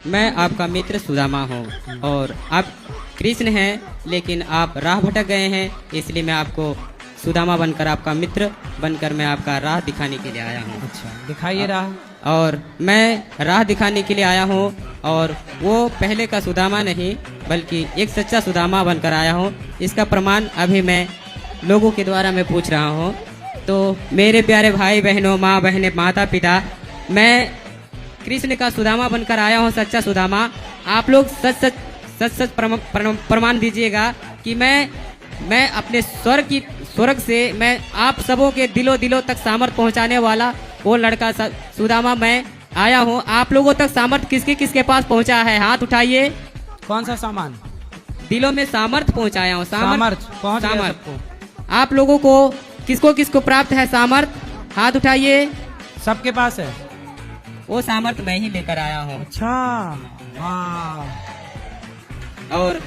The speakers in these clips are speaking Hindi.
मैं आपका मित्र सुदामा हूँ और आप कृष्ण हैं, लेकिन आप राह भटक गए हैं, इसलिए मैं आपको सुदामा बनकर, आपका मित्र बनकर मैं आपका राह दिखाने के लिए आया हूँ। अच्छा, दिखाइए राह। और मैं राह दिखाने के लिए आया हूँ और वो पहले का सुदामा नहीं बल्कि एक सच्चा सुदामा बनकर आया हूँ। इसका प्रमाण अभी मैं लोगों के द्वारा मैं पूछ रहा हूँ। तो मेरे प्यारे भाई बहनों, माँ बहने, माता पिता, मैं कृष्ण का सुदामा बनकर आया हूँ, सच्चा सुदामा। आप लोग सच सच प्रमाण दीजिएगा कि मैं अपने स्वर्ग से मैं आप सबों के दिलों तक सामर्थ पहुँचाने वाला वो लड़का सुदामा मैं आया हूँ। आप लोगों तक सामर्थ किसके पास पहुँचा है? हाथ उठाइए। कौन सा सामान? दिलों में सामर्थ पहुँचाया हूँ। सामर्थ पहुँच गया सबको। आप लोगों को किसको प्राप्त है सामर्थ? हाथ उठाइए। सबके पास है वो सामर्थ मैं ही लेकर आया हूँ। अच्छा, हाँ। और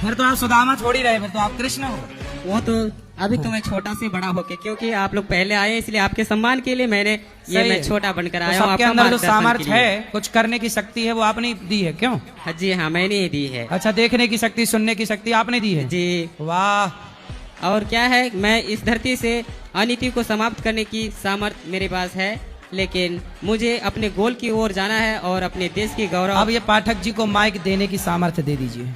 फिर तो आप सुदामा छोड़ ही रहे, फिर तो आप कृष्ण हो। वो तो अभी तो मैं छोटा से बड़ा होके, क्योंकि आप लोग पहले आए इसलिए आपके सम्मान के लिए मैंने ये मैं छोटा बनकर आया हूँ। सबके अंदर जो सामर्थ्य है, कुछ करने की शक्ति है, वो आपने दी है। क्यों? जी हाँ, मैंने ही दी है। अच्छा, देखने की शक्ति, सुनने की शक्ति आपने दी है। जी वाह। और क्या है, मैं इस धरती से अनीति को समाप्त करने की सामर्थ्य मेरे पास है, लेकिन मुझे अपने गोल की ओर जाना है और अपने देश की गौरव। अब ये पाठक जी को माइक देने की सामर्थ्य दे दीजिए।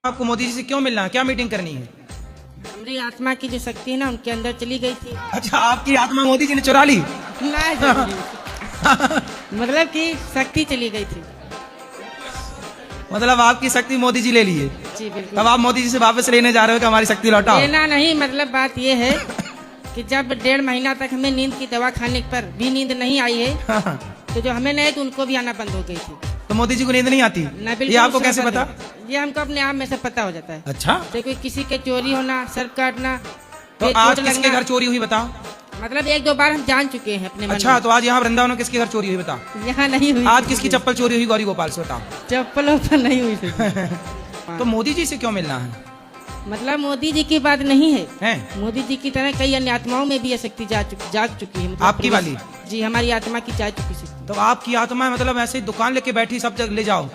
आपको मोदी जी से क्यों मिलना है? क्या मीटिंग करनी है? हमारी आत्मा की जो शक्ति है ना, उनके अंदर चली गई थी। अच्छा, आपकी आत्मा मोदी जी ने चुरा ली? मतलब कि शक्ति चली गई थी। मतलब आपकी शक्ति मोदी जी ले लिए? जी बिल्कुल। तब आप मोदी जी से वापस लेने जा रहे हो कि हमारी शक्ति लौटाओ? लेना नहीं, मतलब बात ये है कि जब 1.5 महीना तक हमें नींद की दवा खाने पर भी नींद नहीं आई है, तो जो हमें नहीं, तो उनको भी आना बंद हो गई थी। तो मोदी जी को नींद नहीं आती? ये आपको कैसे पता? ये हमको अपने आप में से पता हो जाता है। अच्छा, तो कोई किसी के चोरी होना, सर काटना, तो आज किसके घर चोरी हुई बताओ? मतलब 1-2 बार हम जान चुके हैं अपने। अच्छा, तो आज यहाँ वृंदावन में किसके घर चोरी हुई बताओ? यहाँ नहीं हुई। आज किसकी चप्पल चोरी हुई गौरी गोपाल से बताओ? चप्पल पर नहीं हुई। तो मोदी जी से क्यों मिलना है? मतलब मोदी जी की बात नहीं है, हैं? मोदी जी की तरह कई अन्य आत्माओं में भी ये शक्ति जाग चुकी है। मतलब आपकी वाली? जी, हमारी आत्मा की जा चुकी शक्ति। तो आपकी आत्मा मतलब ऐसे ही दुकान लेके बैठी, सब जगह ले जाओ,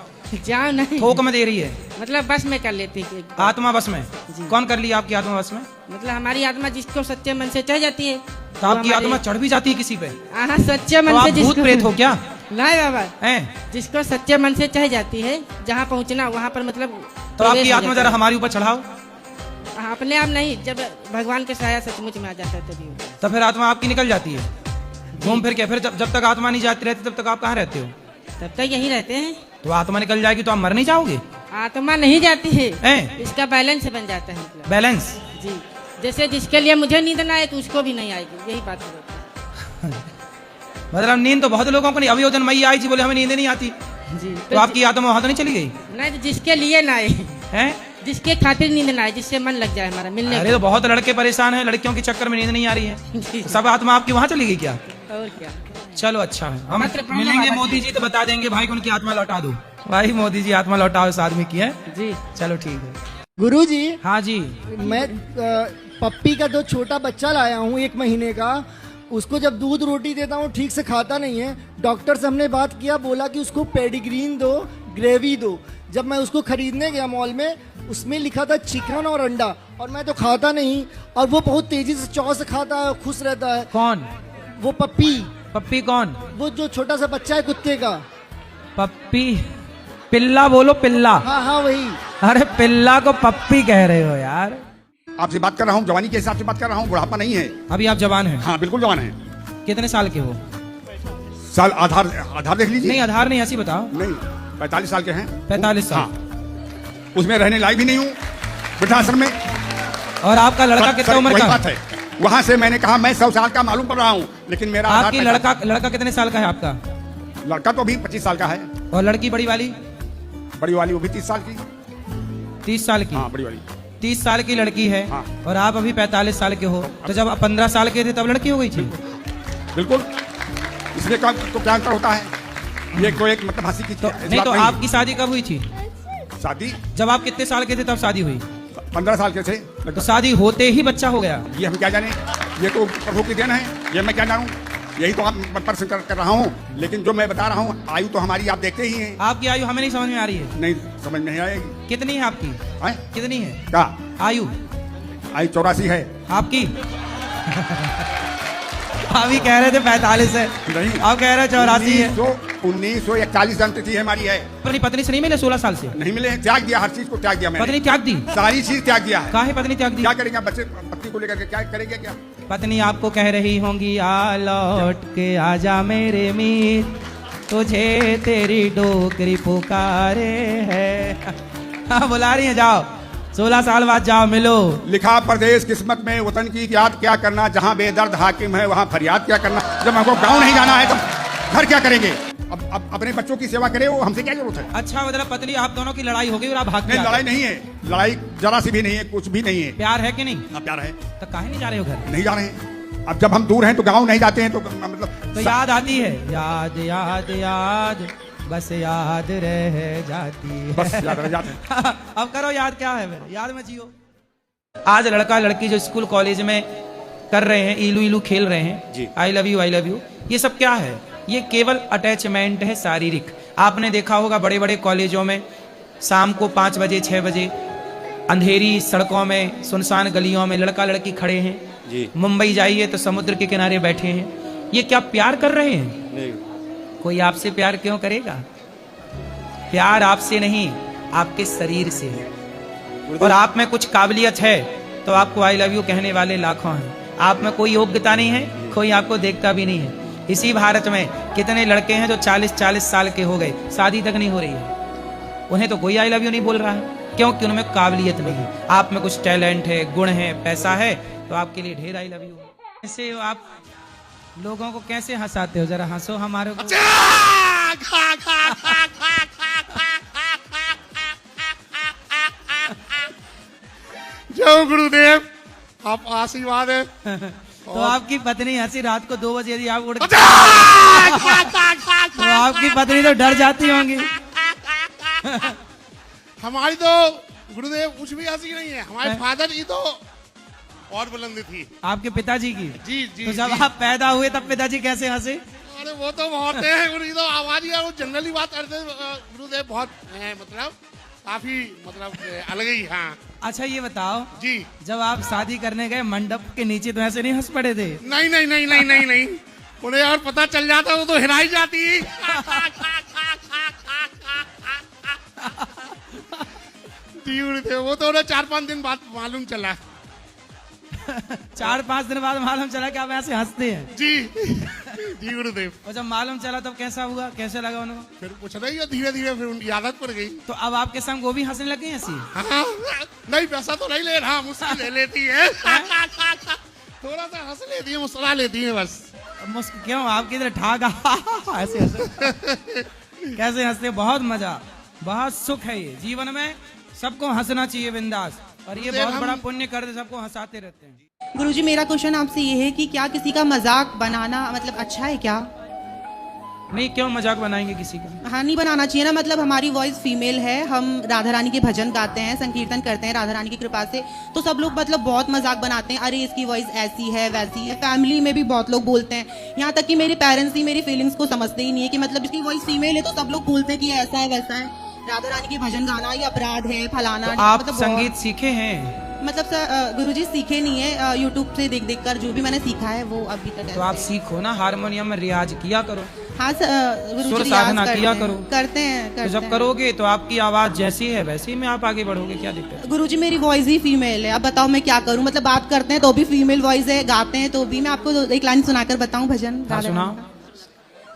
जाओ नहीं, थोक में दे रही है? मतलब बस में कर लेती है। आत्मा बस में? कौन कर ली आपकी आत्मा बस में? मतलब हमारी आत्मा जिसको सच्चे मन से चढ़ जाती है। तो आपकी आत्मा चढ़ भी जाती है किसी पे? हाँ, सच्चे मन से। भूत प्रेत हो क्या? नहीं बाबा, हैं? जिसको सच्चे मन से चढ़ जाती है, जहाँ पहुँचना वहाँ पर मतलब। तो आपकी आत्मा जरा हमारे ऊपर चढ़ाओ। अपने आप नहीं, जब भगवान के साया सचमुच में आ जाता है तभी। तो फिर आत्मा आपकी निकल जाती है घूम फिर के? फिर जब तक आत्मा नहीं जाती रहती, तब तक आप कहाँ रहते हो? तब तक यही रहते हैं। तो आत्मा निकल जाएगी तो आप मर नहीं जाओगे? आत्मा नहीं जाती है, हैं? इसका बैलेंस बन जाता है। मतलब बैलेंस? जी, जैसे जिसके लिए मुझे नींद ना आए तो उसको भी नहीं आएगी, यही बात है। मतलब नींद तो बहुत लोगों को नहीं। अभी वो दिन मई आई थी, बोले हमें नींद नहीं आती। जी, तो आपकी आत्मा वहां तो नहीं चली गई? नहीं, तो जिसके लिए ना आए, हैं? जिसके खातिर नींद ना आए, जिससे मन लग जाए हमारा मिलने। अरे तो बहुत लड़के परेशान हैं, लड़कियों के चक्कर में नींद नहीं आ रही है। तो सब आत्मा आपकी वहाँ चली गई क्या? और क्या। चलो अच्छा है, हम मिलेंगे मोदी जी तो बता देंगे भाई को उनकी आत्मा लौटा दो। भाई मोदी जी आत्मा लौटाओ इस आदमी की है। जी चलो ठीक है। गुरुजी, हाँ जी। मैं पप्पी का 2 छोटा बच्चा लाया हूँ, 1 महीने का। उसको जब दूध रोटी देता हूँ ठीक से खाता नहीं है। डॉक्टर से हमने बात किया, बोला कि उसको पेडिग्रीन दो, ग्रेवी दो। जब मैं उसको खरीदने गया मॉल में, उसमें लिखा था चिकन और अंडा, और मैं तो खाता नहीं। और वो बहुत तेजी से चौ से खाता है, खुश रहता है। कौन? वो पप्पी। पप्पी कौन? वो जो छोटा सा बच्चा है कुत्ते का। पप्पी? पिल्ला बोलो, पिल्ला। हाँ हाँ वही। अरे पिल्ला को पप्पी कह रहे हो यार? आपसे बात कर रहा हूँ, जवानी के हिसाब से बात कर रहा हूँ, बुढ़ापा नहीं है। अभी आप जवान हैं? हाँ बिल्कुल जवान है। कितने साल के हो? साल आधार देख लीजिए। नहीं, आधार नहीं, ऐसी बताओ। नहीं, 45 साल के हैं। 45 साल? हाँ। उसमें रहने लायक भी नहीं हूँ वृद्धाश्रम में। और आपका लड़का कितने उम्र का? वही बात है, वहाँ से मैंने कहा मैं 100 साल का मालूम पड़ रहा हूँ, लेकिन मेरा आपकी लड़का कितने साल का है आपका? लड़का तो अभी 25 साल का है। और लड़की बड़ी वाली? बड़ी वाली वो भी 30 साल की। 30 साल की? हाँ, बड़ी वाली 30 साल की लड़की है। हाँ। और आप अभी 45 साल के हो, तो जब आप 15 साल के थे तब लड़की हो गई थी? बिल्कुल। इसलिए तो क्या अंतर होता है? ये कोई एक मतलब हंसी की नहीं, तो आपकी शादी कब हुई थी? शादी जब आप कितने साल के थे तब शादी हुई? 15 साल के थे। तो शादी होते ही बच्चा हो गया? ये हम क्या जाने, ये तो प्रभु की देन है, ये मैं क्या जानूं। यही तो आप प्रश्न कर रहा हूँ। लेकिन जो मैं बता रहा हूँ, आयु तो हमारी आप देखते ही हैं। आपकी आयु हमें नहीं समझ में आ रही है। नहीं समझ में नहीं आएगी। कितनी है आपकी? कितनी है क्या आयु? आयु 84 है आपकी? अभी कह रहे थे 45 है। नहीं, आप कह रहे हैं 84 है। 1941 जन्म तिथि है हमारी है। अपनी पत्नी से नहीं मिले 16 साल से? नहीं मिले, त्याग दिया, हर चीज को त्याग दिया मैंने। पत्नी त्याग दी? सारी चीज त्याग दिया है। काहे पत्नी त्याग दी? क्या करेंगे बच्चे पत्नी को लेकर के, क्या करेंगे? क्या पत्नी आपको कह रही होंगी, आ लौट के आजा मेरे मीत, तुझे तेरी डोकरी पुकारे है। हाँ, बुला रही है, जाओ 16 साल बाद जाओ मिलो। लिखा परदेश किस्मत में, वतन की याद क्या करना, जहाँ बेदर्द हाकिम है वहाँ फरियाद क्या करना। जब हमको गाँव नहीं जाना है तो घर क्या करेंगे? अब अपने बच्चों की सेवा करे, वो हमसे क्या जरूरत है? अच्छा, मतलब पत्नी आप दोनों की लड़ाई हो गई और आप भाग नहीं, लड़ाई नहीं है, लड़ाई जरा सी भी नहीं है, कुछ भी नहीं है। प्यार है कि नहीं? हाँ, प्यार है। तो काहे नहीं जा रहे हो घर? नहीं जा रहे हैं। अब जब हम दूर हैं तो गाँव नहीं जाते हैं, तो मतलब तो याद आती है, याद याद याद, बस याद रह जाती है। बस याद रह जाते हैं। अब करो याद, क्या है मेरे याद में जियो। आज लड़का लड़की जो स्कूल कॉलेज में कर रहे हैं, इलू इलू खेल रहे हैं जी, आई लव यू, ये सब क्या है? ये केवल अटैचमेंट है शारीरिक। आपने देखा होगा बड़े बड़े कॉलेजों में शाम को 5 बजे 6 बजे अंधेरी सड़कों में, सुनसान गलियों में लड़का लड़की खड़े हैं जी। मुंबई जाइए तो समुद्र के किनारे बैठे हैं। ये क्या प्यार कर रहे हैं? नहीं। कोई आपसे प्यार क्यों करेगा? प्यार आपसे नहीं, आपके शरीर से है। और आप में कुछ काबिलियत है तो आपको आई लव यू कहने वाले लाखों हैं। आप में कोई योग्यता नहीं है, कोई आपको देखता भी नहीं है। इसी भारत में कितने लड़के हैं जो 40-40 साल के हो गए, शादी तक नहीं हो रही है। उन्हें तो कोई आई लव यू नहीं बोल रहा है, क्योंकि उनमें काबिलियत नहीं है। आप में कुछ टैलेंट है, गुण है, पैसा है, तो आपके लिए ढेर आई लव यू। ऐसे आप लोगों को कैसे हंसाते हो? जरा हंसो हमारे को। जय गुरुदेव, आप आशीर्वाद है। तो आपकी पत्नी हंसी रात को 2 बजे यदि आप उड़ तो आपकी पत्नी तो डर जाती होंगी। हमारी तो गुरुदेव कुछ भी हंसी नहीं है। हमारे फादर की तो और बुलंदी थी। आपके पिताजी की? जी जी। तो जब आप पैदा हुए तब पिताजी कैसे हंसे? अरे वो तो बहुत है गुरुजी, तो आवाज ही वो जनरली बात करते गुरुदेव, बहुत है, मतलब काफी, मतलब अलग ही। हाँ। अच्छा ये बताओ जी, जब आप शादी करने गए मंडप के नीचे तो ऐसे नहीं हंस पड़े थे? नहीं नहीं नहीं नहीं नहीं नहीं, उन्हें और पता चल जाता वो तो हिराई जाती। वो तो 4-5 दिन बाद मालूम चला। 4-5 दिन बाद मालूम चला कि आप ऐसे हंसते हैं? जी जी गुरुदेव। और जब मालूम चला तब कैसा हुआ, कैसे लगा उन्हें? फिर कुछ नहीं, धीरे धीरे फिर उनकी आदत पड़ गई। तो अब आपके संग वो भी हंसने लगे ऐसी? हाँ, नहीं पैसा तो नहीं ले रहा, मुझसे ले लेती है। थोड़ा सा हंस लेती है, मुस्कुरा लेती है बस। मुस्क क्यों? आपकी इधर ठागा ऐसे हंसे कैसे हंसते? बहुत मजा, बहुत सुख है ये जीवन में। सबको हंसना चाहिए बिंदास, और ये बहुत बड़ा पुण्य करते, सबको हंसाते रहते हैं। गुरुजी, मेरा क्वेश्चन आपसे ये है कि क्या किसी का मजाक बनाना मतलब अच्छा है क्या? नहीं, क्यों मजाक बनाएंगे किसी का? हाँ, नहीं बनाना चाहिए ना। मतलब हमारी वॉइस फीमेल है, हम राधा रानी के भजन गाते हैं, संकीर्तन करते हैं राधा रानी की कृपा से, तो सब लोग मतलब बहुत मजाक बनाते हैं, अरे इसकी वॉइस ऐसी है वैसी है। फैमिली में भी बहुत लोग बोलते हैं, यहाँ तक कि मेरे पेरेंट्स ही मेरी फीलिंग्स को समझते ही नहीं है कि मतलब इसकी वॉइस फीमेल है तो सब लोग बोलते हैं कि ऐसा है वैसा है, राधा रानी के भजन गाना ये अपराध है, फलाना। तो आप मतलब संगीत सीखे हैं? मतलब गुरुजी सीखे नहीं है, यूट्यूब से देख देख कर जो भी मैंने सीखा है वो अभी तक। तो आप सीखो ना, हारमोनियम में रियाज किया करो। हाँ गुरुजी, सुर साधना किया करो। करते हैं तो जब करोगे तो आपकी आवाज जैसी है वैसे ही में आप आगे बढ़ोगे, क्या दिक्कत है? गुरुजी, मेरी वॉइस ही फीमेल है, अब बताओ मैं क्या करूं? मतलब बात करते हैं तो भी फीमेल वॉइस है, गाते हैं तो भी। मैं आपको एक लाइन सुनाकर बताऊं भजन? हाँ, सुनाओ।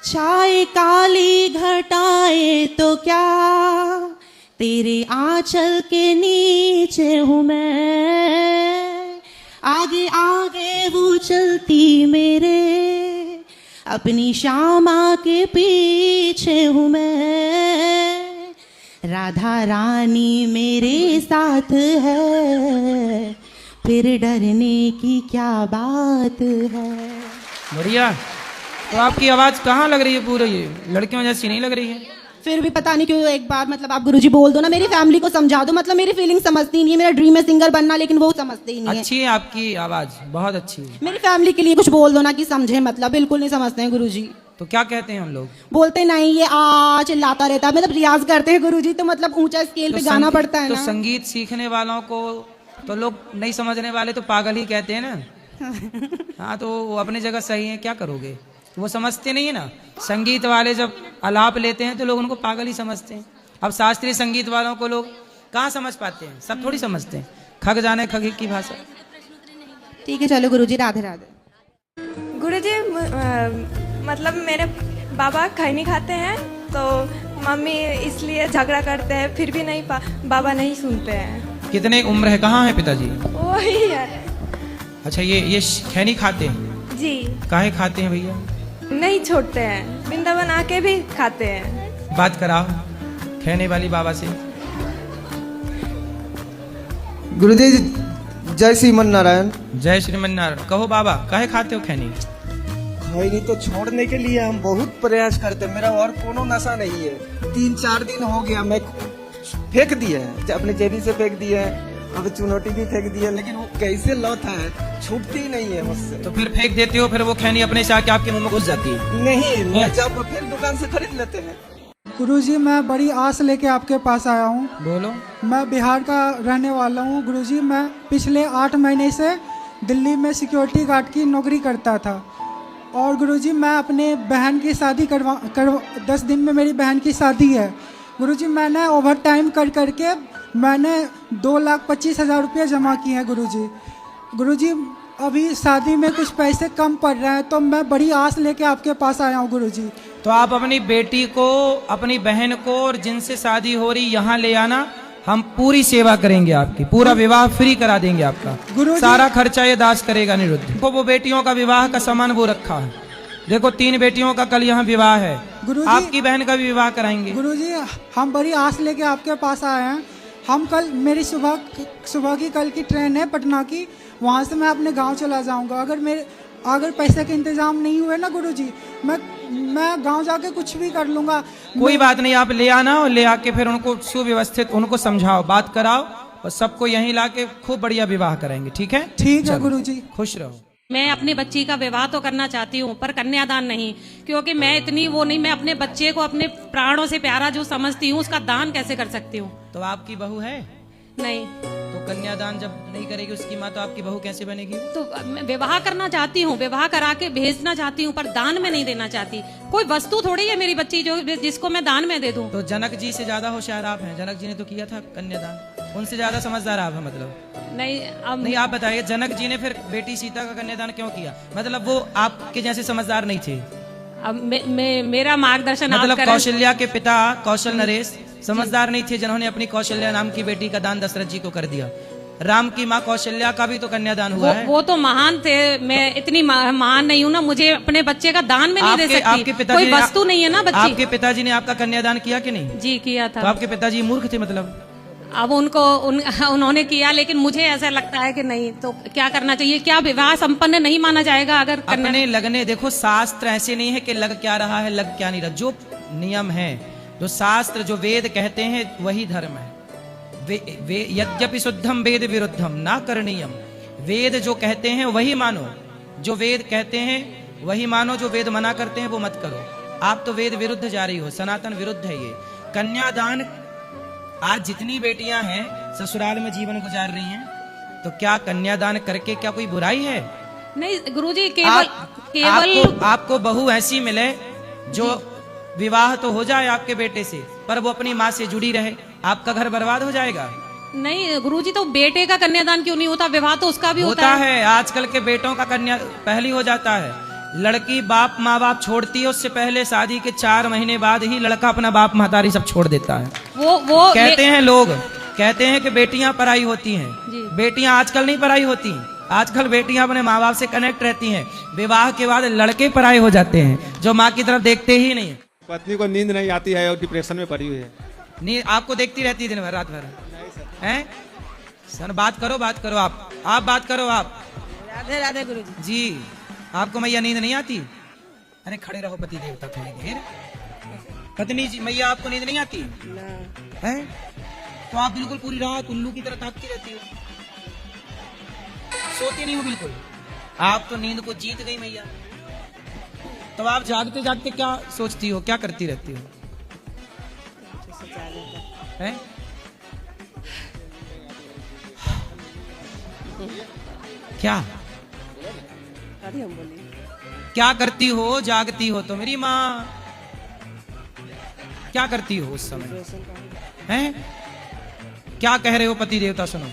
चाहे काली घटाए तो क्या, तेरे आंचल के नीचे हूँ मैं, आगे आगे वो चलती मेरे, अपनी श्यामा के पीछे हूँ मैं, राधा रानी मेरे साथ है, फिर डरने की क्या बात है। बढ़िया। तो आपकी आवाज कहाँ लग रही है? पूरी ये लड़कियों जैसी नहीं लग रही है। फिर भी पता नहीं क्यों एक बार मतलब आप गुरुजी बोल दो ना, मेरी फैमिली को समझा दो, मतलब मेरी फीलिंग समझती नहीं है। मेरा ड्रीम है सिंगर बनना, लेकिन वो समझते ही नहीं है। अच्छी है आपकी आवाज, बहुत अच्छी है। मेरी फैमिली के लिए कुछ बोल दो ना कि समझे, मतलब बिल्कुल नहीं समझते हैं गुरुजी। तो क्या कहते हैं उन लोग? बोलते नहीं ये आ चिल्लाता रहता है। मतलब रियाज करते हैं गुरुजी तो मतलब ऊंचा स्केल पे गाना पड़ता है तो ना। संगीत सीखने वालों को तो लोग नहीं समझने वाले तो पागल ही कहते हैं ना। हाँ, तो वो अपनी जगह सही है, क्या करोगे? वो समझते नहीं है ना। संगीत वाले जब आलाप लेते हैं तो लोग उनको पागल ही समझते हैं। अब शास्त्रीय संगीत वालों को लोग कहाँ समझ पाते हैं? सब थोड़ी समझते हैं। खग जाने खग की भाषा। ठीक है चलो गुरुजी, राधे राधे। गुरुजी मतलब मेरे बाबा खैनी खाते हैं तो मम्मी इसलिए झगड़ा करते हैं, फिर भी नहीं बाबा नहीं सुनते हैं। कितने उम्र है? कहाँ है पिताजी? वही है। अच्छा, ये खैनी खाते हैं? जी। काहे खाते हैं भैया? नहीं छोड़ते हैं, वृंदावन आके भी खाते हैं। बात कराओ खैनी वाली बाबा से। गुरुजी जय श्रीमन नारायण। जय श्रीमन नारायण। कहो बाबा, काहे खाते हो खैनी? खैनी तो छोड़ने के लिए हम बहुत प्रयास करते हैं, मेरा और कोनो नशा नहीं है। 3-4 दिन हो गया मैं फेंक दिए हैं, अपने जेबी से फेंक दिए हैं, अब चुनौती भी फेंक दी है, लेकिन वो कैसे लत है, छूटती ही नहीं है मुझसे। तो फिर फेंक देते हो, फिर वो खैनी अपने से आके आपके मुंह में घुस जाती है? नहीं, मैं जब फिर दुकान से खरीद लेते हैं। गुरुजी मैं बड़ी आस लेके आपके पास आया हूँ। बोलो। मैं बिहार का रहने वाला हूँ गुरुजी। मैं पिछले 8 महीने से दिल्ली में सिक्योरिटी गार्ड की नौकरी करता था। और गुरुजी मैं अपने बहन की शादी 10 दिन में मेरी बहन की शादी है। गुरुजी मैंने ओवर टाइम कर करके मैंने 2,25,000 रुपये जमा किए हैं गुरुजी। गुरुजी अभी शादी में कुछ पैसे कम पड़ रहे हैं, तो मैं बड़ी आस लेके आपके पास आया हूँ गुरुजी। तो आप अपनी बेटी को, अपनी बहन को और जिनसे शादी हो रही यहाँ ले आना, हम पूरी सेवा करेंगे आपकी, पूरा विवाह फ्री करा देंगे आपका। सारा खर्चा ये दास करेगा निरुद्ध। देखो वो बेटियों का विवाह का सामान वो रखा है, देखो 3 बेटियों का कल यहाँ विवाह है, आपकी बहन का भी विवाह कराएंगे। गुरुजी हम बड़ी आस लेके आपके पास आए हैं। हम कल मेरी सुबह की कल की ट्रेन है पटना की, वहाँ से मैं अपने गांव चला जाऊंगा। अगर पैसे के इंतजाम नहीं हुए ना गुरुजी, मैं गांव जाके कुछ भी कर लूंगा। कोई बात नहीं, आप ले आना और ले आके फिर उनको सुव्यवस्थित उनको समझाओ, बात कराओ और सबको यहीं लाके खूब बढ़िया विवाह करेंगे। ठीक है? ठीक है गुरुजी। खुश रहो। मैं अपनी बच्ची का विवाह तो करना चाहती हूँ, पर कन्यादान नहीं, क्योंकि मैं इतनी वो नहीं, मैं अपने बच्चे को अपने प्राणों से प्यारा जो समझती हूँ उसका दान कैसे कर सकती हूँ? तो आपकी बहू है? नहीं। तो कन्यादान जब नहीं करेगी उसकी माँ, तो आपकी बहू कैसे बनेगी? तो मैं विवाह करना चाहती हूँ, विवाह करा के भेजना चाहती हूँ, पर दान में नहीं देना चाहती। कोई वस्तु थोड़ी है मेरी बच्ची जो जिसको मैं दान में दे दूँ। तो जनक जी से ज्यादा होशियार आप हैं, जनक जी ने तो किया था कन्यादान, उनसे ज्यादा समझदार आप हैं मतलब? नहीं। अब नहीं, आप बताइए जनक जी ने फिर बेटी सीता का कन्यादान क्यों किया? मतलब वो आपके जैसे समझदार नहीं थे? अब मेरा मार्गदर्शन मतलब आप करें। कौशल्या के पिता कौशल नरेश समझदार नहीं थे, जिन्होंने अपनी कौशल्या नाम की बेटी का दान दशरथ जी को कर दिया। राम की माँ कौशल्या का भी तो कन्यादान हुआ है। वो तो महान थे, मैं इतनी महान नहीं हूँ ना, मुझे अपने बच्चे का दान में नहीं दे सकती। आपके पिताजी कोई वस्तु नहीं है ना बच्ची। आपके पिताजी ने आपका कन्यादान किया कि नहीं? जी किया था। तो आपके पिताजी मूर्ख थे मतलब? अब उन्होंने किया, लेकिन मुझे ऐसा लगता है कि नहीं, तो क्या करना चाहिए? क्या विवाह संपन्न नहीं माना जाएगा अगर अपने लगने? देखो शास्त्र ऐसे नहीं है कि लग क्या रहा है लग क्या नहीं रहा, जो नियम है, जो शास्त्र, जो वेद कहते हैं वही धर्म है। यद्यपि शुद्धम वेद विरुद्धम ना करणीयम। वेद जो कहते हैं वही मानो, जो वेद कहते हैं वही मानो, जो वेद मना करते हैं वो मत करो। आप तो वेद विरुद्ध जा रही हो, सनातन विरुद्ध है ये कन्यादान। आज जितनी बेटियां हैं ससुराल में जीवन गुजार रही हैं, तो क्या कन्यादान करके क्या कोई बुराई है? नहीं गुरुजी, केवल आपको बहू ऐसी मिले जो विवाह तो हो जाए आपके बेटे से, पर वो अपनी माँ से जुड़ी रहे, आपका घर बर्बाद हो जाएगा। नहीं गुरुजी, तो बेटे का कन्यादान क्यों नहीं होता? विवाह तो उसका भी होता है। आजकल के बेटों का कन्या पहले हो जाता है। लड़की बाप माँ बाप छोड़ती है, उससे पहले शादी के 4 महीने बाद ही लड़का अपना बाप महतारी सब छोड़ देता है। वो कहते हैं लोग, कहते हैं कि बेटियां पराई होती हैं। बेटियां आजकल नहीं पराई होती, आजकल बेटियां अपने माँ बाप से कनेक्ट रहती हैं। विवाह के बाद लड़के पराए हो जाते हैं, जो माँ की तरफ देखते ही नहीं। पत्नी को नींद नहीं आती है और डिप्रेशन में पड़ी हुई है। नींद आपको देखती रहती है दिन भर रात भर? हैं सर, बात करो आप बात करो आप। राधे राधे गुरुजी। जी, आपको मैया नींद नहीं आती? अरे खड़े रहो पति देवता थोड़ी देर। पत्नी जी मैया आपको नींद नहीं आती है? तो आप बिल्कुल पूरी रात उल्लू की तरह ताकती रहती हो, सोती नहीं हो बिल्कुल। आप तो नींद को जीत गई मैया। तो आप जागते जागते क्या सोचती हो, क्या करती रहती हो? हैं? क्या क्या करती हो जागती हो तो मेरी माँ? क्या करती हो उस समय? हैं? क्या कह रहे हो पति देवता? सुनो।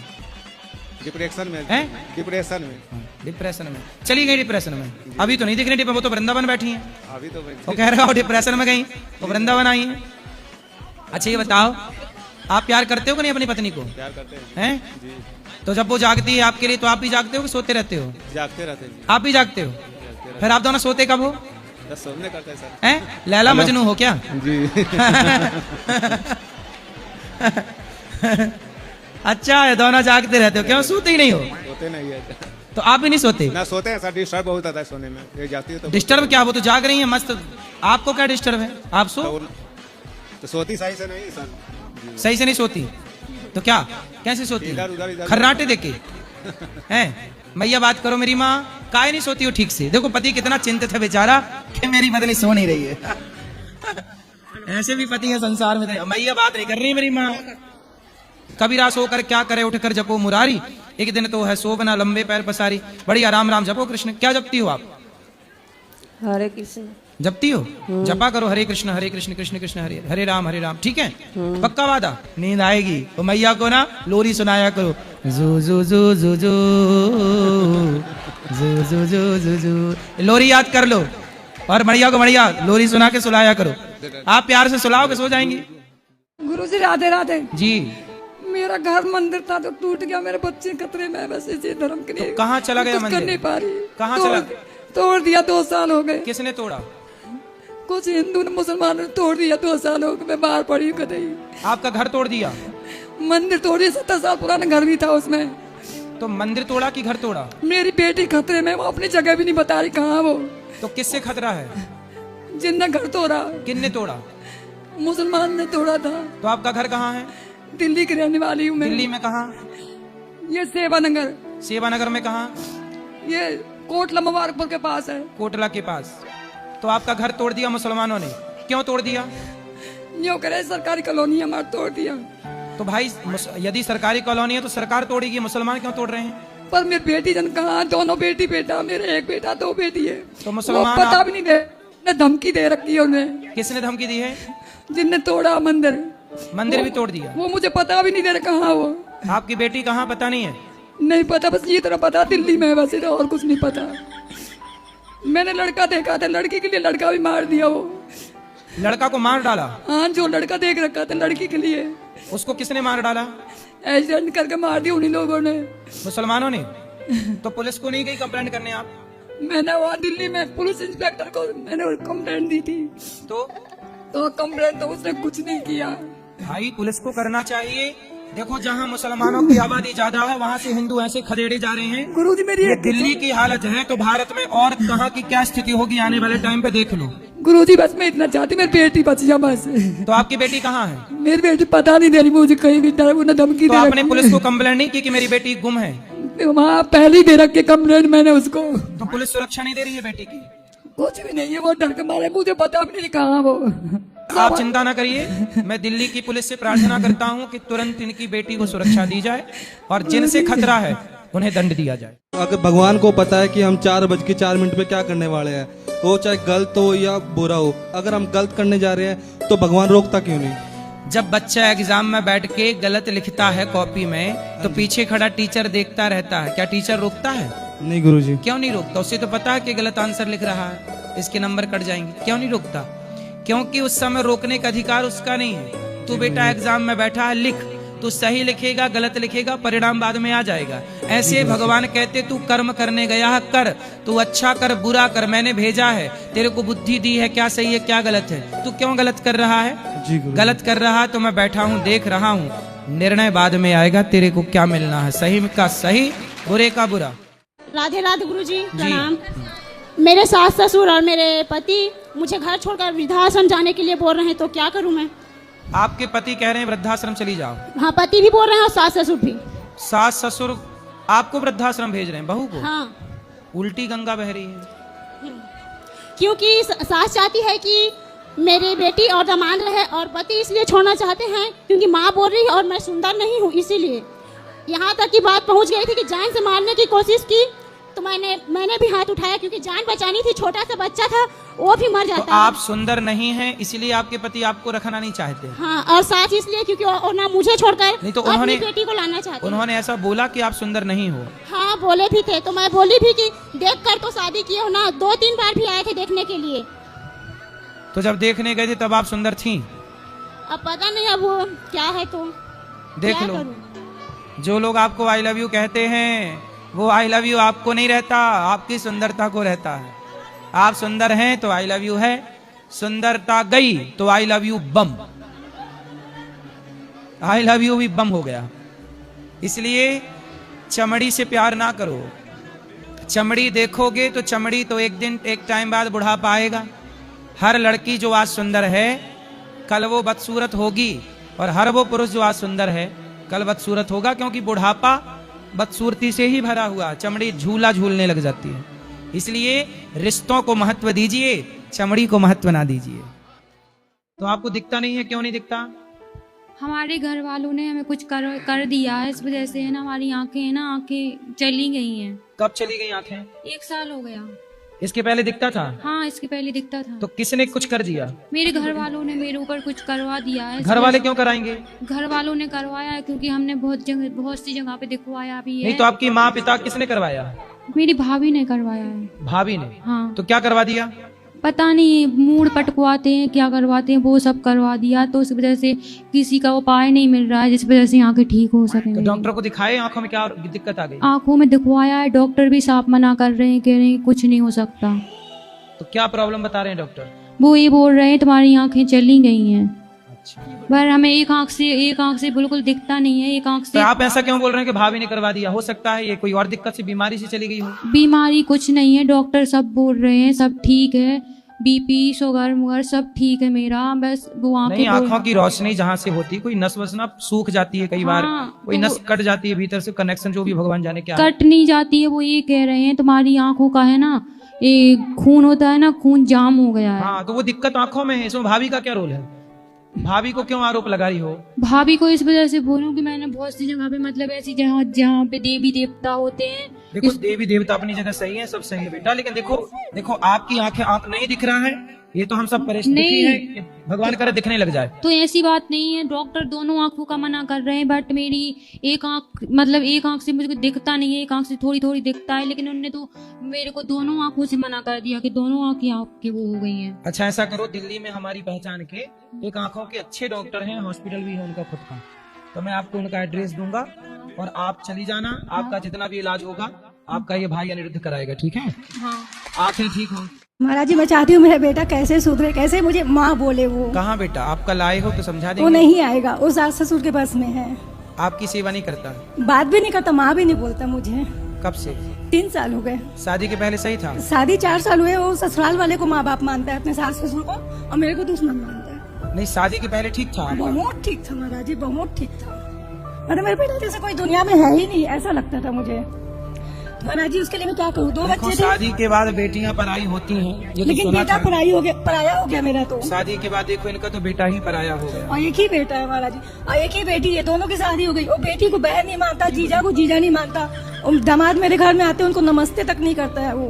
डिप्रेशन में हैं? डिप्रेशन में डिप्रेशन में चली गई। डिप्रेशन में अभी तो नहीं दिख रही, वो तो वृंदावन बैठी हैं। अभी तो वो कह रहे हो डिप्रेशन में गई, वो वृंदावन आई है। अच्छा ये बताओ, आप प्यार करते हो कि नहीं अपनी पत्नी को? प्यार करते हैं? जी। तो जब वो जागती है आपके लिए तो आप भी जागते हो कि सोते रहते हो? जागते रहते हैं जी। आप भी जागते हो? फिर आप दोनों सोते कब हो? बस सोने करते हैं सर। हैं? लैला मजनू हो क्या? जी। अच्छा है, दोनों जागते रहते हो, क्यों सोते ही नहीं हो? सोते नहीं है तो आप भी नहीं सोते? ना सोते हैं सर, डिस्टर्ब बहुत आता है सोने में। ये जाती है तो डिस्टर्ब क्या? वो तो जाग रही है मस्त, आपको क्या डिस्टर्ब है? आप सो तो सोती सही से नहीं सर। सही से नहीं सोती तो क्या कैसे सोती? इधर उधर खर्राटे देके हैं? मैया बात करो मेरी माँ, काहे नहीं सोती हो ठीक से? देखो पति कितना चिंतित है बेचारा कि मेरी पत्नी सो नहीं रही है। ऐसे भी पति है संसार में। मैया बात नहीं कर रही मेरी माँ। कबीरा सोकर क्या करे उठकर जपो मुरारी, एक दिन तो है सोबना लंबे पैर पसारी। बढ़िया राम राम जपो कृष्ण। क्या जपती हो आप? हरे कृष्ण जपती हो? जपा करो हरे कृष्ण कृष्ण कृष्ण हरे हरे राम ठीक है? पक्का वादा? नींद आएगी तो मैया को ना लोरी सुनाया करो, जू जू जू जू जू जू जू जू जू जू। लोरी याद कर लो और मैया को बढ़िया लोरी सुना के सुलाया करो। आप प्यार से सुलाओ के सो जाएंगी। गुरुजी राधे राधे जी। मेरा घर मंदिर था तो टूट गया, मेरे बच्चे खतरे में, बस इसी धर्म के लिए। तो कहाँ चला गया मंदिर? कर नहीं पा रही। कहाँ चला? तोड़ दिया, 2 साल हो गए। किसने तोड़ा? कुछ हिंदू ने मुसलमानों ने तोड़ दिया, 2 साल हो गए। मैं बाहर पड़ी हूँ कहीं। आपका घर तोड़ दिया? मंदिर तोड़ दिया, 70 साल पुराना घर भी था उसमें। तो मंदिर तोड़ा कि घर तोड़ा? मेरी बेटी खतरे में, वो अपनी जगह भी नहीं बता रही कहाँ वो। तो किससे खतरा है? जिनने घर तोड़ा। किसने तोड़ा? मुसलमान ने तोड़ा था। तो आपका घर कहाँ है? दिल्ली की रहने वाली हूँ मैं। दिल्ली में कहाँ? ये सेवानगर। सेवानगर में कहाँ? ये कोटला मुबारकपुर के पास है। कोटला के पास। तो आपका घर तोड़ दिया मुसलमानों ने, क्यों तोड़ दिया? यूँ करे सरकारी कॉलोनी हमारा तोड़ दिया। तो भाई यदि सरकारी कॉलोनी है तो सरकार तोड़ेगी, मुसलमान क्यों तोड़ रहे हैं? पर मेरी बेटी जन कहाँ? दोनों बेटी बेटा, मेरे एक बेटा 2 बेटी है। तो मुसलमान पता भी नहीं दे, धमकी दे रखी है उन्हें। किसने धमकी दी है? जिनने तोड़ा मंदिर। मंदिर भी तोड़ दिया? वो मुझे पता भी नहीं दे रहा कहाँ वो। आपकी बेटी कहाँ पता नहीं है? नहीं पता, बस ये तरह पता दिल्ली में है, बस और कुछ नहीं पता। मैंने लड़का देखा था, लड़की के लिए लड़का भी मार दिया वो। लड़का को मार डाला? हाँ, जो लड़का देख रखा था लड़की के लिए। उसको किसने मार डाला? एक्सीडेंट करके मार दिया उन्हीं लोगों ने, मुसलमानों ने। तो पुलिस को नहीं गई कंप्लेंट करने आप? मैंने वहाँ दिल्ली में पुलिस इंस्पेक्टर को मैंने कंप्लेंट दी थी। तो कंप्लेंट तो उसने कुछ नहीं किया। भाई पुलिस को करना चाहिए। देखो जहाँ मुसलमानों की आबादी ज्यादा है वहाँ से हिंदू ऐसे खदेड़े जा रहे हैं। गुरुजी मेरी ये दिल्ली की हालत है तो भारत में और कहाँ की क्या स्थिति होगी आने वाले टाइम पे देख लो। गुरुजी बस मैं इतना चाहती, मेरी बेटी बच जा बस। तो आपकी बेटी कहाँ है? मेरी बेटी पता नहीं दे रही मुझे कहीं भी, उन्हें धमकी तो दे आपने पुलिस को कंप्लेंट नहीं की कि मेरी बेटी गुम है? वहाँ पहले दे रखी कंप्लेंट मैंने उसको। तो पुलिस सुरक्षा नहीं दे रही है बेटी की? कुछ भी नहीं है, वो डर के मारे, मुझे पता भी नहीं कहाँ वो। आप चिंता ना करिए, मैं दिल्ली की पुलिस से प्रार्थना करता हूँ कि तुरंत इनकी बेटी को सुरक्षा दी जाए और जिनसे खतरा है उन्हें दंड दिया जाए। अगर भगवान को पता है कि हम 4:04 पे क्या करने वाले हैं, वो चाहे गलत हो या बुरा हो, अगर हम गलत करने जा रहे हैं तो भगवान रोकता क्यों नहीं? जब बच्चा एग्जाम में बैठ के गलत लिखता है कॉपी में तो पीछे खड़ा टीचर देखता रहता है, क्या टीचर रोकता है? नहीं गुरुजी। क्यों नहीं रोकता? उसे तो पता है कि गलत आंसर लिख रहा है, इसके नंबर कट जाएंगे। क्यों नहीं रोकता? क्योंकि उस समय रोकने का अधिकार उसका नहीं है। तू बेटा एग्जाम में बैठा है, लिख, तू सही लिखेगा गलत लिखेगा परिणाम बाद में आ जाएगा। ऐसे भगवान कहते तू कर्म करने गया है कर, तू अच्छा कर बुरा कर, मैंने भेजा है, तेरे को बुद्धि दी है, क्या सही है क्या गलत है, तू क्यों गलत कर रहा है? गलत कर रहा तो मैं बैठा हूँ देख रहा हूँ, निर्णय बाद में आएगा, तेरे को क्या मिलना है, सही का सही बुरे का बुरा। राधे राधे गुरुजी, प्रणाम। मेरे सास ससुर और मेरे पति मुझे घर छोड़कर वृद्धाश्रम जाने के लिए बोल रहे हैं, तो क्या करूं मैं? आपके पति कह रहे हैं वृद्धाश्रम चली जाओ। हाँ, पति भी बोल रहे हैं और सास ससुर भी। सास ससुर आपको वृद्धाश्रम भेज रहे हैं, बहू को? हाँ, उल्टी गंगा बह रही है। क्योंकि सास चाहती है कि मेरी बेटी और दामाद रहे, और पति इसलिए छोड़ना चाहते हैं क्योंकि माँ बोल रही है और मैं सुंदर नहीं हूँ, इसीलिए। यहाँ तक की बात पहुँच गई थी कि जान से मारने की कोशिश की, तो मैंने भी हाथ उठाया क्योंकि जान बचानी थी। छोटा सा बच्चा था, वो भी मर जाता। तो आप सुंदर नहीं हैं, इसलिए आपके पति आपको रखना नहीं चाहते? हाँ, और साथ इसलिए क्योंकि और ना मुझे छोड़कर नहीं तो अपनी बेटी को लाना चाहते। उन्होंने ऐसा बोला कि आप सुंदर नहीं हो? हाँ, बोले भी थे। तो मैं बोली भी कि देख कर तो शादी किए हो ना। 2-3 बार भी आए थे देखने के लिए। तो जब देखने गए थे तब आप सुंदर थी? अब पता नहीं अब वो क्या है, तो देख लो, जो लोग आपको आई लव यू कहते हैं वो आई लव यू आपको नहीं रहता, आपकी सुंदरता को रहता है। आप सुंदर हैं तो आई लव यू है, सुंदरता गई तो I love you bomb, I love you भी बम हो गया। इसलिए चमड़ी से प्यार ना करो। चमड़ी देखोगे तो चमड़ी तो एक टाइम बाद बुढ़ापा आएगा। हर लड़की जो आज सुंदर है कल वो बदसूरत होगी, और हर वो पुरुष जो आज सुंदर है कल बदसूरत होगा, क्योंकि बुढ़ापा बदसूरती से ही भरा हुआ। चमड़ी झूला झूलने लग जाती है। इसलिए रिश्तों को महत्व दीजिए, चमड़ी को महत्व ना दीजिए। तो आपको दिखता नहीं है, क्यों नहीं दिखता? हमारे घर वालों ने हमें कुछ कर दिया है, इस वजह से है ना हमारी आंखें है ना, आंखें चली गई हैं। कब चली गई आंखें? 1 साल हो गया। इसके पहले दिखता था? हाँ, इसके पहले दिखता था। तो किसने कुछ कर दिया? मेरे घर वालों ने मेरे ऊपर कुछ करवा दिया है। घर वाले क्यों कराएंगे? घर वालों ने करवाया है क्योंकि हमने बहुत सी जगह पे दिखवाया भी है। नहीं तो आपकी माँ पिता किसने करवाया? मेरी भाभी ने करवाया है। भाभी ने? हाँ। तो क्या करवा दिया? पता नहीं, मूड पटकवाते हैं, क्या करवाते हैं, वो सब करवा दिया। तो इस वजह से किसी का उपाय नहीं मिल रहा है जिस वजह से आंखें ठीक हो सके। तो डॉक्टर को दिखाए, आंखों में क्या दिक्कत आ गई? आंखों में दिखवाया है, डॉक्टर भी साफ मना कर रहे हैं, कह रहे हैं कुछ नहीं हो सकता। तो क्या प्रॉब्लम बता रहे हैं डॉक्टर? वो ये बोल रहे हैं तुम्हारी आंखें चली गई हैं। अच्छा। पर हमें एक आंख से बिल्कुल दिखता नहीं है, एक आंख से। तो आप ऐसा क्यों बोल रहे हैं कि भाभी ने करवा दिया? हो सकता है ये कोई और दिक्कत से, बीमारी से चली गई हो। बीमारी कुछ नहीं है, डॉक्टर सब बोल रहे हैं सब ठीक है, बीपी शुगर मुगर सब ठीक है मेरा, बस वो आंखों की रोशनी जहाँ से होती है, कोई नस वस ना सूख जाती है कई बार। कोई तो नस कट जाती है भीतर से, कनेक्शन जो भी भगवान जाने क्या कट नहीं जाती है। वो ये कह रहे हैं तुम्हारी आंखों का है ना, ये खून होता है ना, खून जाम हो गया है। हाँ, तो वो दिक्कत आंखों में है। इसमें भाभी का क्या रोल है? भाभी को क्यों आरोप लगा रही हो? भाभी को इस वजह से बोलूं कि मैंने बहुत सी जगह पे, मतलब ऐसी जहाँ पे देवी देवता होते हैं। देखो, देवी देवता अपनी जगह सही है, सब सही है बेटा, लेकिन देखो आपकी आंख नहीं दिख रहा है, ये तो हम सब परेशान है, भगवान करे दिखने लग जाए। तो ऐसी बात नहीं है, डॉक्टर दोनों आंखों का मना कर रहे हैं, बट मेरी एक आंख से मुझे दिखता नहीं है, एक आंख से थोड़ी थोड़ी दिखता है, लेकिन उन्होंने तो मेरे को दोनों आंखों से मना कर दिया कि दोनों आंखें आपके वो हो गई हैं। अच्छा, ऐसा करो, दिल्ली में हमारी पहचान के एक आंखों के अच्छे डॉक्टर हैं, हॉस्पिटल भी है उनका खुद का, तो मैं आपको उनका एड्रेस दूंगा और आप चली जाना। आपका जितना भी इलाज होगा आपका ये भाई अनिरुद्ध कराएगा, ठीक है? हाँ। आंखें ठीक हो? महाराज जी, मैं चाहती हूँ मेरा बेटा कैसे सुधरे, कैसे मुझे माँ बोले। वो कहाँ बेटा? आपका लाए हो तो समझा देंगे। वो नहीं आएगा, वो सास ससुर के पास में है। आपकी सेवा नहीं करता? बात भी नहीं करता, माँ भी नहीं बोलता मुझे। कब से? 3 साल हो गए। शादी के पहले सही था? शादी 4 साल हुए। वो ससुराल वाले को माँ बाप मानता है, अपने सास ससुर को, और मेरे को दुश्मन मानता है। नहीं, शादी के पहले ठीक था? बहुत ठीक था महाराज जी, बहुत ठीक था। अरे मेरे बेटा जैसे कोई दुनिया में है ही नहीं, ऐसा लगता था मुझे। महाराज जी, उसके लिए मैं क्या करूँ? 2 बच्चे थे। शादी के बाद बेटियां पराई होती हैं, लेकिन बेटा पराया हो गया मेरा। तो शादी के बाद देखो, इनका तो बेटा ही पराया हो गया। और एक ही बेटा है महाराज जी, और एक ही बेटी है, दोनों की शादी हो गई। वो बेटी को बहन नहीं मानता, जीजा को जीजा नहीं मानता। दामाद मेरे घर में आते हैं, उनको नमस्ते तक नहीं करता है वो।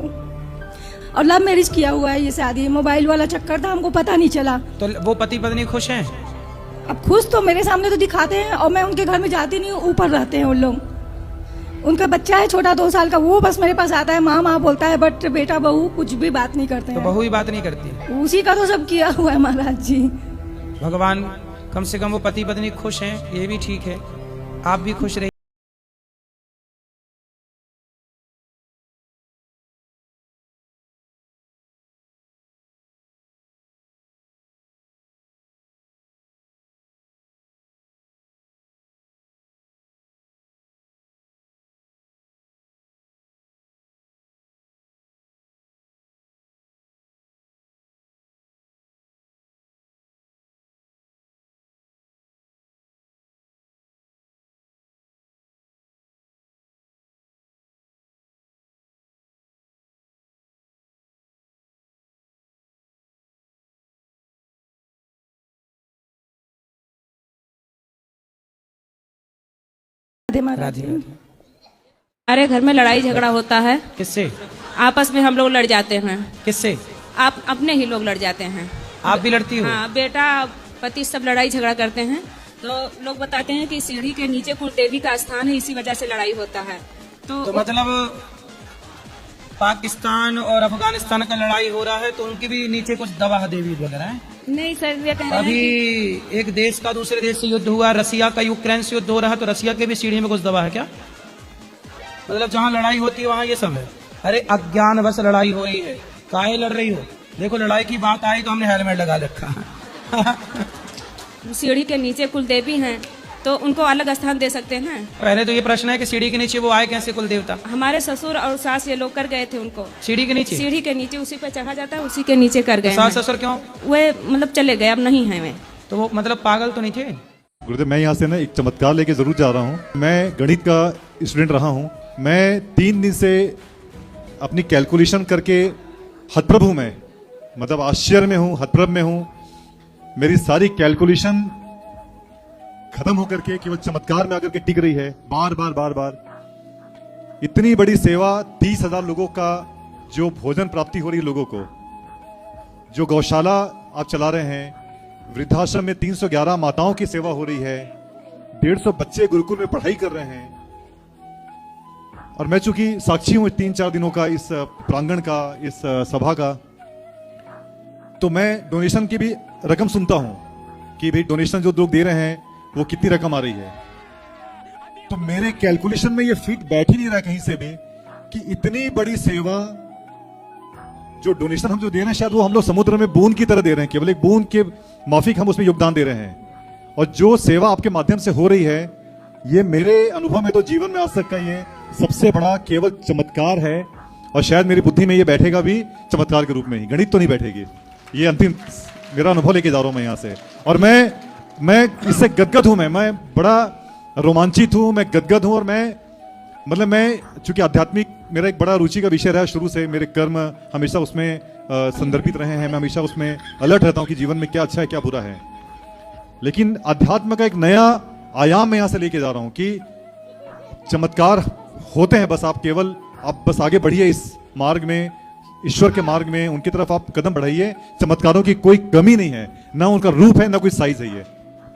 और लव मैरिज किया हुआ है ये शादी, मोबाइल वाला चक्कर था, हमको पता नहीं चला। तो वो पति पत्नी खुश हैं? अब खुश तो मेरे सामने तो दिखाते हैं, और मैं उनके घर में जाती नहीं हूँ, ऊपर रहते हैं उन लोग। उनका बच्चा है छोटा 2 साल का, वो बस मेरे पास आता है, माँ माँ बोलता है, बट बेटा बहू कुछ भी बात नहीं करते हैं। तो बहू ही बात नहीं करती? उसी का तो सब किया हुआ है महाराज जी। भगवान, कम से कम वो पति पत्नी खुश हैं, ये भी ठीक है। आप भी खुश रहिए। राधे। हमारे घर में लड़ाई झगड़ा होता है। किससे? आपस में हम लोग लड़ जाते हैं। किससे? आप अपने ही लोग लड़ जाते हैं। आप भी लड़ती हो? हाँ, बेटा पति सब लड़ाई झगड़ा करते हैं। तो लोग बताते हैं कि सीढ़ी के नीचे कुल देवी का स्थान है, इसी वजह से लड़ाई होता है। तो मतलब पाकिस्तान और अफगानिस्तान का लड़ाई हो रहा है तो उनके भी नीचे कुछ दवा देवी वगैरह है? नहीं सर, ये कह रहे हैं अभी एक देश का दूसरे देश से युद्ध हुआ, रसिया का यूक्रेन से युद्ध हो रहा है, तो रसिया के भी सीढ़ी में कुछ दवा है क्या? मतलब जहाँ लड़ाई होती है वहाँ ये सब है। अरे अज्ञान बस लड़ाई हो रही है, काहे लड़ रही हो? देखो लड़ाई की बात आई तो हमने हेलमेट लगा रखा है। सीढ़ी के नीचे कुल देवी हैं तो उनको अलग स्थान दे सकते हैं। पहले तो ये प्रश्न है कि सीढ़ी के नीचे वो आए कैसे कुल देवता? हमारे ससुर और सास ये लोग कर गए थे उनको सीढ़ी के नीचे। सीढ़ी के नीचे उसी पे चढ़ा जाता है, उसी के नीचे कर गए। सास ससुर क्यों? वे मतलब चले गए, अब नहीं है वे। तो वो मतलब पागल तो नहीं थे? गुरुदेव, मैं यहाँ से ना एक चमत्कार लेके जरूर जा रहा हूँ। मैं गणित का स्टूडेंट रहा हूँ। मैं 3 दिन से अपनी कैलकुलेशन करके हतप्रभ हूँ। मैं मतलब आश्चर्य में हूँ, हतप्रभ में हूँ। मेरी सारी कैलकुलेशन खत्म होकर के केवल चमत्कार में आकर के टिक रही है, बार बार बार बार। इतनी बड़ी सेवा, 30,000 लोगों का जो भोजन प्राप्ति हो रही है लोगों को, जो गौशाला आप चला रहे हैं, वृद्धाश्रम में 311 माताओं की सेवा हो रही है, 150 बच्चे गुरुकुल में पढ़ाई कर रहे हैं। और मैं चूंकि साक्षी हूं 3-4 दिनों का, इस प्रांगण का, इस सभा का, तो मैं डोनेशन की भी रकम सुनता हूं कि भाई डोनेशन जो लोग दे रहे हैं वो कितनी रकम आ रही है। तो मेरे कैलकुलेशन में ये फिट बैठ ही नहीं रहा कहीं से भी कि इतनी बड़ी सेवा, जो डोनेशन हम जो दे रहे हैं, शायद वो हम लोग समुद्र में बूंद की तरह दे रहे हैं, केवल एक बूंद के माफिक हम उसमें योगदान दे रहे हैं। और जो सेवा आपके माध्यम से हो रही है, ये मेरे अनुभव में तो जीवन में आज तक का ये सबसे बड़ा केवल चमत्कार है। और शायद मेरी बुद्धि में ये बैठेगा भी चमत्कार के रूप में ही, गणित तो नहीं बैठेगी। ये अंतिम मेरा अनुभव लेके जा रहा हूं मैं यहाँ से। और मैं इससे गदगद हूं। मैं बड़ा रोमांचित हूं, मैं गदगद हूं। और मैं चूंकि आध्यात्मिक मेरा एक बड़ा रुचि का विषय रहा शुरू से, मेरे कर्म हमेशा उसमें संदर्भित रहे हैं। मैं हमेशा उसमें अलर्ट रहता हूं कि जीवन में क्या अच्छा है क्या बुरा है। लेकिन अध्यात्म का एक नया आयाम मैं यहां से लेके जा रहा हूं कि चमत्कार होते हैं, बस आप बस आगे बढ़िए इस मार्ग में, ईश्वर के मार्ग में, उनकी तरफ आप कदम बढ़ाइए। चमत्कारों की कोई कमी नहीं है, ना उनका रूप है, ना कोई साइज है। ये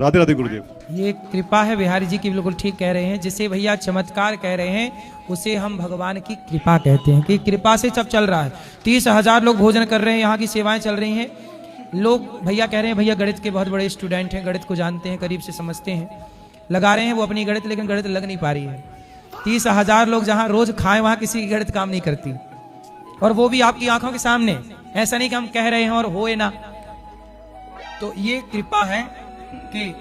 राधे राधे गुरुदेव। ये कृपा है, बिहारी जी की बिल्कुल ठीक कह रहे हैं। जिसे भैया चमत्कार कह रहे हैं उसे हम भगवान की कृपा कहते हैं कि कृपा से सब चल रहा है। 30,000 लोग भोजन कर रहे हैं, यहाँ की सेवाएं चल रही हैं। लोग भैया कह रहे हैं, भैया गणित के बहुत बड़े स्टूडेंट हैं, गणित को जानते हैं, करीब से समझते हैं, लगा रहे हैं वो अपनी गणित, लेकिन गणित लग नहीं पा रही है। 30,000 लोग जहाँ रोज खाए वहां किसी की गणित काम नहीं करती, और वो भी आपकी आंखों के सामने। ऐसा नहीं कि हम कह रहे हैं और होए ना। तो ये कृपा है कि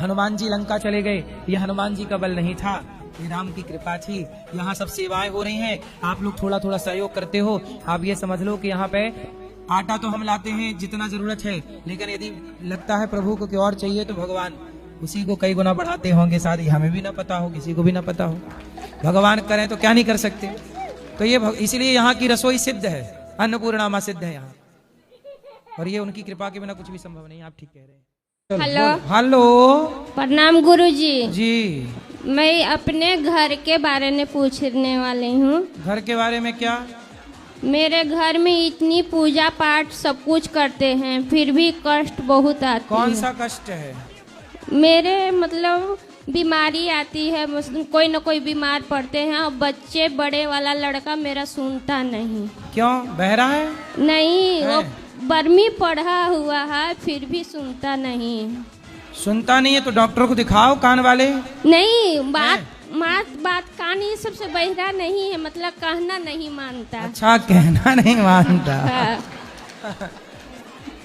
हनुमान जी लंका चले गए, ये हनुमान जी का बल नहीं था, ये राम की कृपा थी। यहाँ सब सेवाएं हो रही हैं, आप लोग थोड़ा थोड़ा सहयोग करते हो। आप ये समझ लो कि यहाँ पे आटा तो हम लाते हैं जितना जरूरत है, लेकिन यदि लगता है प्रभु को कि और चाहिए तो भगवान उसी को कई गुना बढ़ाते होंगे। शायद हमें भी ना पता हो, किसी को भी ना पता हो। भगवान करें तो क्या नहीं कर सकते। तो ये इसीलिए यहाँ की रसोई सिद्ध है, अन्नपूर्णा मां सिद्ध है यहाँ, और ये उनकी कृपा के बिना कुछ भी संभव नहीं। आप ठीक कह रहे हैं। हेलो हेलो, प्रणाम गुरुजी जी। मैं अपने घर के बारे में पूछने वाली हूँ। घर के बारे में क्या? मेरे घर में इतनी पूजा पाठ सब कुछ करते हैं, फिर भी कष्ट बहुत आती है। कौन सा कष्ट है? मेरे मतलब बीमारी आती है, कोई ना कोई बीमार पड़ते हैं, और बच्चे, बड़े वाला लड़का मेरा सुनता नहीं। क्यों, बहरा है? नहीं, वो बर्मी पढ़ा हुआ है, फिर भी सुनता नहीं। सुनता नहीं है तो डॉक्टर को दिखाओ, कान वाले। नहीं, बात कान ये सबसे बहरा नहीं है, मतलब कहना नहीं मानता। अच्छा, कहना नहीं मानता।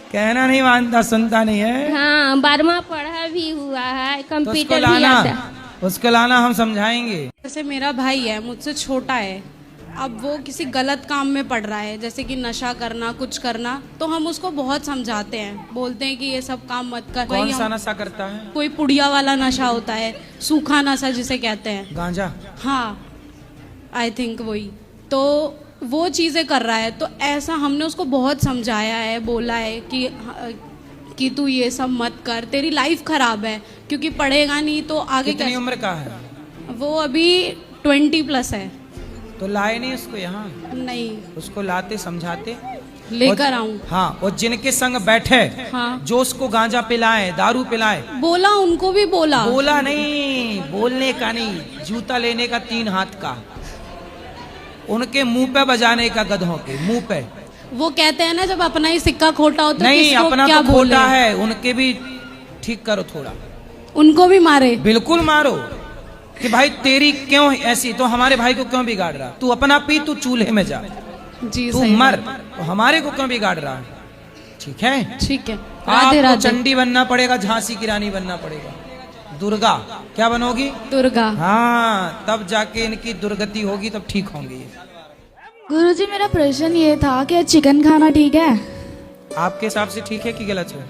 कहना नहीं मानता, सुनता नहीं है। हाँ, 12वां पढ़ा भी हुआ है, कंप्यूटर भी आता है। उसको लाना, हम समझाएंगे। जैसे मेरा भाई है, मुझसे छोटा है, अब वो किसी गलत काम में पड़ रहा है, जैसे कि नशा करना, कुछ करना, तो हम उसको बहुत समझाते हैं, बोलते हैं कि ये सब काम मत कर। कौन सा नशा करता है? कोई पुड़िया वाला नशा होता है, सूखा नशा जिसे कहते हैं, गांजा। हाँ, आई थिंक वही। तो वो चीजें कर रहा है, तो ऐसा हमने उसको बहुत समझाया है, बोला है कि तू ये सब मत कर, तेरी लाइफ खराब है, क्योंकि पढ़ेगा नहीं तो आगे। कितनी उम्र का है? वो अभी 20+ है। तो लाए नहीं उसको यहाँ? नहीं, उसको लाते समझाते लेकर आऊं। हाँ, और जिनके संग बैठे हाँ। जो उसको गांजा पिलाए, दारू पिलाए, बोला, उनको भी बोला। बोला नहीं, बोलने का नहीं, जूता लेने का 3 हाथ का, उनके मुंह पे बजाने का, गधों के मुंह पे। वो कहते हैं ना जब अपना ही सिक्का खोटा हो तो नहीं, किसको अपना क्या तो खोटा बोले? है, उनके भी ठीक करो थोड़ा। उनको भी मारे? बिल्कुल मारो कि भाई तेरी क्यों ऐसी, तो हमारे भाई को क्यों बिगाड़ रहा? तू अपना पी, तू चूल्हे में जा, जी तू सही मर, बात। तो हमारे को क्यों बिगाड़ रहा है? ठीक है, ठीक है। राधे आपको राधे। चंडी बनना पड़ेगा, झांसी की रानी बनना पड़ेगा, दुर्गा। क्या बनोगी? दुर्गा। हाँ, तब जाके इनकी दुर्गति होगी, तब ठीक होंगी ये। गुरुजी मेरा प्रश्न ये था कि चिकन खाना ठीक है? आपके हिसाब से ठीक है कि गलत है?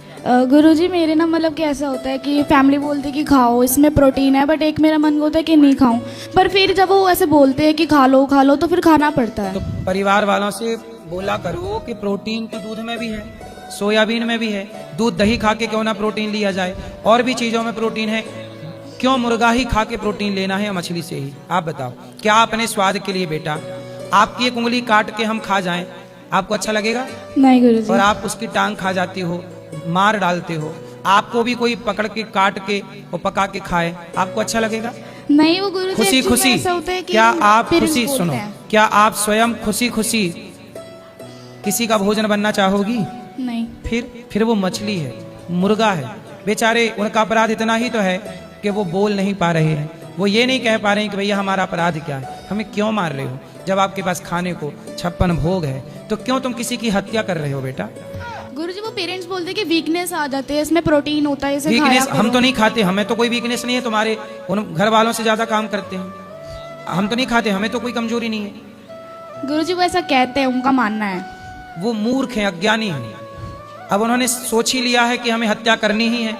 गुरुजी मेरे ना मतलब कि ऐसा होता है कि फैमिली बोलती है कि खाओ, इसमें प्रोटीन है, बट एक मेरा मन होता है कि नहीं खाऊं, पर फिर जब वो ऐसे बोलते हैं कि खा लो तो फिर खाना पड़ता है। तो परिवार वालों से बोला करो कि प्रोटीन तो दूध में भी है, सोयाबीन में भी है, दूध दही खा के क्यों ना प्रोटीन लिया जाए, और भी चीजों में प्रोटीन है, क्यों मुर्गा ही खा के प्रोटीन लेना है या मछली से ही? आप बताओ, क्या अपने स्वाद के लिए बेटा आपकी एक उंगली काट के हम खा जाएं, आपको अच्छा लगेगा? नहीं गुरुजी। और आप उसकी टांग खा जाती हो, मार डालते हो, आपको भी कोई पकड़ के काट के और पका के खाए, आपको अच्छा लगेगा? नहीं वो गुरुजी खुशी actually खुशी ऐसा होता है कि क्या आप parents खुशी बोलते सुनो, हैं। क्या आप स्वयं खुशी खुशी किसी का भोजन बनना चाहोगी? नहीं। फिर वो मछली है, मुर्गा है, बेचारे उनका अपराध इतना ही तो है कि वो बोल नहीं पा रहे हैं, वो ये नहीं कह पा रहे हैं कि भैया हमारा अपराध क्या है, हमें क्यों मार रहे हो? जब आपके पास खाने को 56 भोग है तो क्यों तुम किसी की हत्या कर रहे हो बेटा? गुरुजी वो पेरेंट्स बोलते हैं कि वीकनेस आ जाते हैं, इसमें प्रोटीन होता है, इसे खाया वीकनेस करो। हम तो नहीं खाते, हमें तो कोई वीकनेस नहीं है, तुम्हारे उन घर वालों से ज्यादा काम करते हैं, हम तो नहीं खाते, हमें तो कोई कमजोरी नहीं है। गुरुजी वो ऐसा कहते हैं, उनका मानना है। वो मूर्ख हैं, अज्ञानी हैं। अब उन्होंने सोच ही लिया है कि हमें हत्या करनी ही है,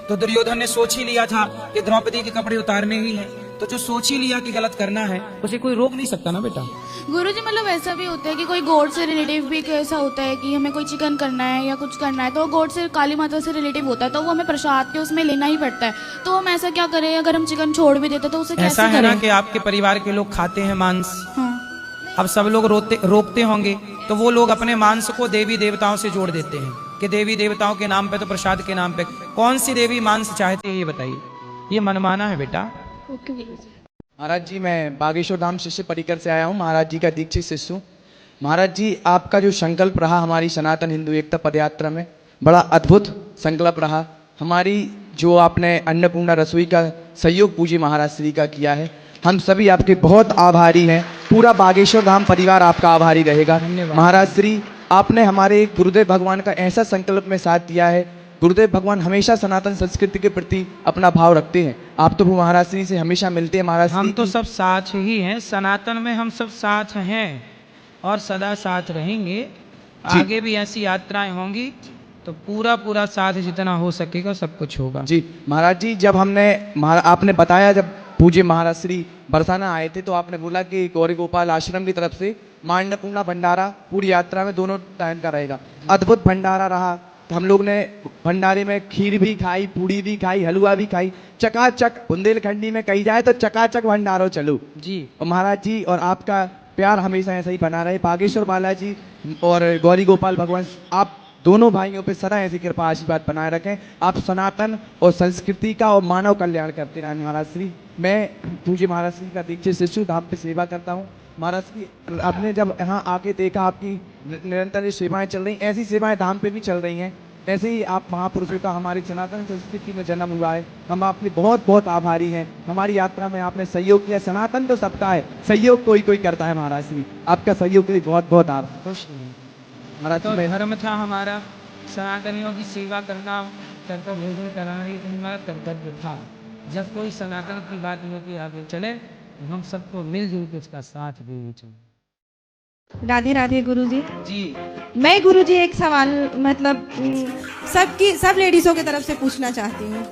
तो दुर्योधन ने सोच ही लिया था कि द्रौपदी के कपड़े उतारने ही है, तो जो सोच ही लिया कि गलत करना है उसे कोई रोक नहीं सकता ना बेटा। गुरुजी मतलब ऐसा भी होता है कि कोई गॉड से रिलेटिव भी ऐसा होता है कि हमें कोई चिकन करना है या कुछ करना है, तो गॉड से, काली माता से रिलेटिव होता है, तो वो हमें प्रसाद के उसमें लेना ही पड़ता है, तो हम ऐसा क्या करें? अगर हम चिकन छोड़ भी देते तो उसे कैसे ऐसा है करें? ना कि आपके परिवार के लोग खाते हैं मांस, हाँ। अब सब लोग रोकते होंगे, तो वो लोग अपने मांस को देवी देवताओं से जोड़ देते हैं कि देवी देवताओं के नाम पे, तो प्रसाद के नाम पे कौन सी देवी मांस चाहते हैं ये बताइए? ये मनमाना है बेटा। महाराज जी मैं बागेश्वर धाम शिष्य परिकर से आया हूँ, महाराज जी का दीक्षित शिष्य हूँ। महाराज जी आपका जो संकल्प रहा हमारी सनातन हिंदू एकता पदयात्रा में, बड़ा अद्भुत संकल्प रहा। हमारी जो आपने अन्नपूर्णा रसोई का सहयोग पूज्य महाराज श्री का किया है, हम सभी आपके बहुत आभारी हैं, पूरा बागेश्वर धाम परिवार आपका आभारी रहेगा। महाराज श्री आपने हमारे गुरुदेव भगवान का ऐसा संकल्प में साथ दिया है, गुरुदेव भगवान हमेशा सनातन संस्कृति के प्रति अपना भाव रखते हैं, आप तो महाराज श्री से हमेशा मिलते हैं। महाराज हम तो सब साथ ही हैं, सनातन में हम सब साथ हैं और सदा साथ रहेंगे, आगे भी ऐसी यात्राएं होंगी तो पूरा साथ जितना हो सकेगा सब कुछ होगा। जी महाराज जी, जब आपने बताया, जब पूज्य महाराज श्री बरसाना आए थे तो आपने बोला कि गौरी गोपाल आश्रम की तरफ से मां अन्नपूर्णा भंडारा पूरी यात्रा में दोनों टाइम का रहेगा। अद्भुत भंडारा रहा, तो हम लोग ने भंडारे में खीर भी खाई, पूड़ी भी खाई, हलवा भी खाई, चकाचक बुंदेलखंडी में कही जाए तो चकाचक भंडारो चलो जी। और महाराज जी और आपका प्यार हमेशा ऐसा ही बना रहे। बागेश्वर बालाजी और गौरी गोपाल भगवान आप दोनों भाइयों पे सदा ऐसी कृपा आशीर्वाद बनाए रखें। आप सनातन और संस्कृति का और मानव कल्याण करते रहें महाराज श्री। मैं पूज्य महाराज श्री का दीक्षित शिष्य धाम पे सेवा करता हूँ। महाराज श्री आपने जब यहाँ आके देखा आपकी निरंतर सेवाएं चल रही, ऐसी सेवाएं धाम पे भी चल रही हैं, ऐसे ही आप महापुरुषों का हमारी सनातन संस्कृति में जन्म हुआ है, हम आपके बहुत बहुत आभारी हैं। हमारी यात्रा में आपने सहयोग किया, सनातन तो सबका है, सहयोग कोई करता है महाराज श्री, आपका सहयोग के लिए बहुत बहुत आभार। महाराज तो धर्म था हमारा, सनातनियों की सेवा करना, कर्तव्य था। जब कोई सनातन की बात होती आगे चले, हम सबको मिलजुल के उसका साथ देना चाहिए। राधे राधे गुरुजी। जी मैं गुरुजी एक सवाल मतलब सब लेडीज़ों की तरफ से पूछना चाहती हूँ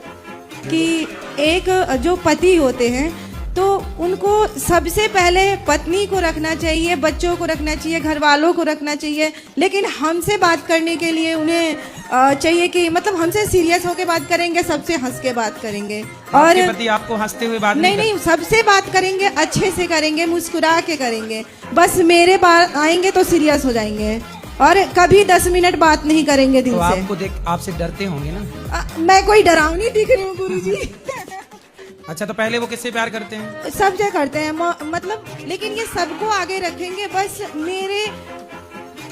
कि एक जो पति होते हैं तो उनको सबसे पहले पत्नी को रखना चाहिए, बच्चों को रखना चाहिए, घर वालों को रखना चाहिए, लेकिन हमसे बात करने के लिए उन्हें चाहिए कि मतलब हमसे सीरियस होके बात करेंगे, सबसे हंस के बात करेंगे। और आपके पति आपको हंसते हुए बात नहीं, सबसे बात करेंगे, अच्छे से करेंगे, मुस्कुरा के करेंगे। बस मेरे पास आएंगे तो सीरियस हो जाएंगे और कभी 10 मिनट बात नहीं करेंगे दिल तो से। आपको देख आपसे डरते होंगे ना? मैं कोई डरावनी दिख रही हूँ गुरुजी? अच्छा, तो पहले वो किससे प्यार करते हैं? सब जगह करते हैं मतलब, लेकिन ये सबको आगे रखेंगे, बस मेरे